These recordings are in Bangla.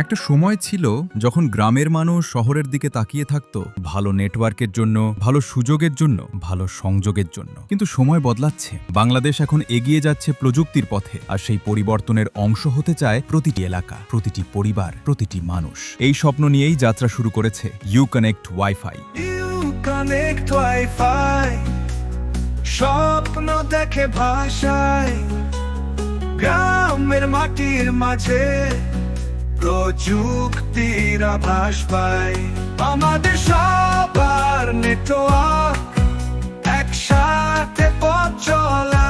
একটা সময় ছিল যখন গ্রামের মানুষ শহরের দিকে তাকিয়ে থাকত ভালো নেটওয়ার্কের জন্য, ভালো সুযোগের জন্য, ভালো সংযোগের জন্য। কিন্তু সময় বদলাচ্ছে, বাংলাদেশ এখন এগিয়ে যাচ্ছে প্রযুক্তির পথে, আর সেই পরিবর্তনের অংশ হতে চায় প্রতিটি এলাকা, প্রতিটি পরিবার, প্রতিটি মানুষ। এই স্বপ্ন নিয়েই যাত্রা শুরু করেছে U connect wifi. Connect wifi, স্বপ্ন দেখে ভাষায় গ্রামের মাটির মাঝে প্রযুক্তির আভাস পায়। আমাদের সবার নেটওয়ার্ক, একসাথে পথ চলা।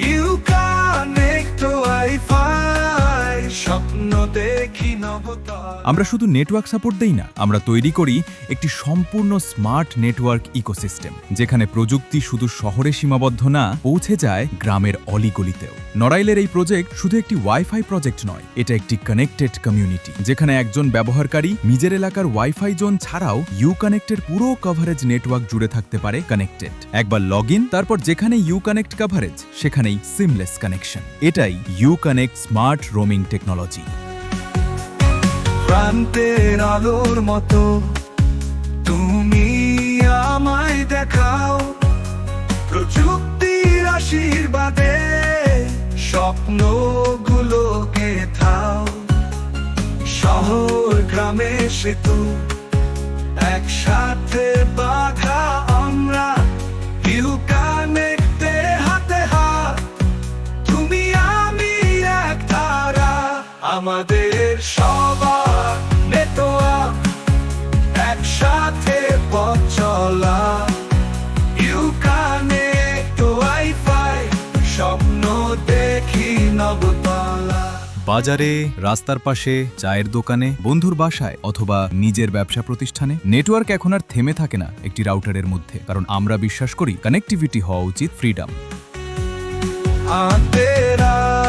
ইউ কানেক্ট ওয়াইফাই, স্বপ্ন দেখি নবতলা। আমরা শুধু নেটওয়ার্ক সাপোর্ট দেই না, আমরা তৈরি করি একটি সম্পূর্ণ স্মার্ট নেটওয়ার্ক ইকোসিস্টেম, যেখানে প্রযুক্তি শুধু শহরে সীমাবদ্ধ না, পৌঁছে যায় গ্রামের অলিগলিতেও। নড়াইলের এই প্রজেক্ট শুধু একটি ওয়াইফাই প্রজেক্ট নয়, এটা একটি কানেক্টেড কমিউনিটি, যেখানে একজন ব্যবহারকারী নিজের এলাকার ওয়াইফাই জোন ছাড়াও ইউ কানেক্টের পুরো কভারেজ নেটওয়ার্ক জুড়ে থাকতে পারে কানেক্টেড। একবার লগ ইন, তারপর যেখানে ইউ কানেক্ট কভারেজ সেখানেই সিমলেস কানেকশন। এটাই U connect smart roaming technology. প্রান্তের আলোর মতো তুমি আমায় দেখাও, প্রযুক্তির আশীর্বাদে স্বপ্নগুলোকে থাও। শহর গ্রামে সেতু একসাথে বাঁধা আমরা, ইউ কানেক্টে হাতে হাত, তুমি আমি এক ধারা। আমাদের সবার নেটওয়ার্ক, একসাথে পথ চলা। ইউ কানেক্ট ওয়াইফাই, স্বপ্ন দেখি নবতলা। বাজারে, রাস্তার পাশে, চায়ের দোকানে, বন্ধুর বাসায় অথবা নিজের ব্যবসা প্রতিষ্ঠানে নেটওয়ার্ক এখন আর থেমে থাকে না একটি রাউটারের মধ্যে, কারণ আমরা বিশ্বাস করি কানেক্টিভিটি হওয়া উচিত ফ্রিডম। আমাদের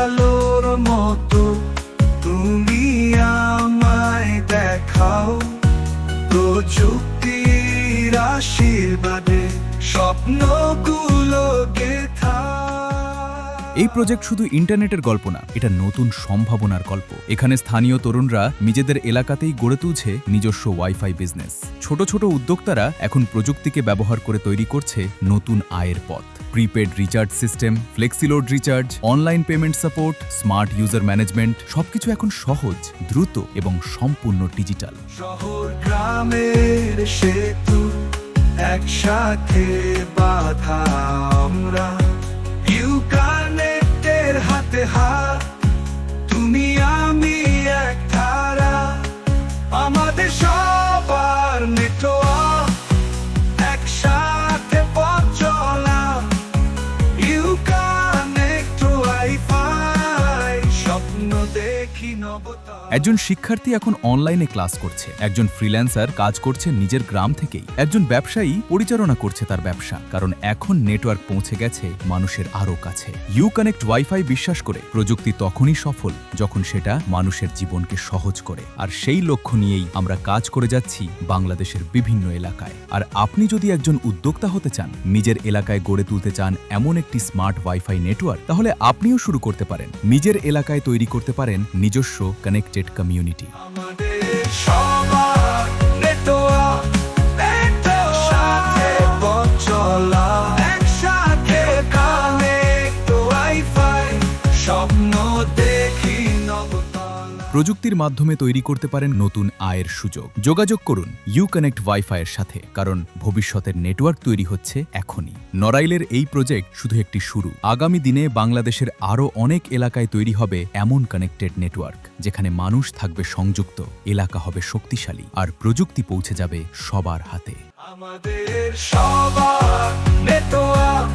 আলোর মতো তুমি আমায় দেখাও, প্রযুক্তির আশীর্বাদে স্বপ্নগুলোকে থাও। এই প্রজেক্ট শুধু ইন্টারনেটের গল্প না, এটা নতুন সম্ভাবনার গল্প। এখানে স্থানীয় তরুণরা নিজেদের এলাকাতেই গড়ে তুলছে নিজস্ব ওয়াইফাই বিজনেস। ছোট ছোট উদ্যোক্তারা এখন প্রযুক্তিকে ব্যবহার করে তৈরি করছে নতুন আয়ের পথ। Prepaid recharge system, Flexiload recharge, online payment support, smart user management, সবকিছু এখন সহজ, দ্রুত এবং সম্পূর্ণ ডিজিটাল। শহর গ্রামের সেতু একসাথে বাঁধা আমরা, ইউ কানেক্টের হাতে হাত, তুমি আমি এক ধারা। আমাদের সবার নেটওয়ার্ক, একসাথে পথ চলা। ইউ কানেক্ট ওয়াইফাই, স্বপ্ন দেখি নবতলা। একজন শিক্ষার্থী এখন অনলাইনে ক্লাস করছে, একজন ফ্রিল্যান্সার কাজ করছে নিজের গ্রাম থেকেই, একজন ব্যবসায়ী পরিচালনা করছে তার ব্যবসা, কারণ এখন নেটওয়ার্ক পৌঁছে গেছে মানুষের আরও কাছে। ইউ কানেক্ট ওয়াইফাই বিশ্বাস করে প্রযুক্তি তখনই সফল যখন সেটা মানুষের জীবনকে সহজ করে, আর সেই লক্ষ্য নিয়েই আমরা কাজ করে যাচ্ছি বাংলাদেশের বিভিন্ন এলাকায়। আর আপনি যদি একজন উদ্যোক্তা হতে চান, নিজের এলাকায় গড়ে তুলতে চান এমন একটি স্মার্ট ওয়াইফাই নেটওয়ার্ক, তাহলে আপনিও শুরু করতে পারেন। নিজের এলাকায় তৈরি করতে পারেন নিজস্ব কানেক্টেড কমিউনিটি। আমাদের সবার নেটওয়ার্ক, একসাথে পথ চলা। একসাথে কানেক্ট ওয়াইফাই, স্বপ্ন দেখি নবতলা। প্রযুক্তির মাধ্যমে তৈরি করতে পারেন নতুন আয়ের সুযোগ। যোগাযোগ করুন ইউ কানেক্ট ওয়াইফাইয়ের সাথে, কারণ ভবিষ্যতের নেটওয়ার্ক তৈরি হচ্ছে এখনই। নড়াইলের এই প্রজেক্ট শুধু একটি শুরু। আগামী দিনে বাংলাদেশের আরও অনেক এলাকায় তৈরি হবে এমন কানেক্টেড নেটওয়ার্ক, যেখানে মানুষ থাকবে সংযুক্ত, এলাকা হবে শক্তিশালী, আর প্রযুক্তি পৌঁছে যাবে সবার হাতে। আমাদের সবার নেটওয়ার্ক,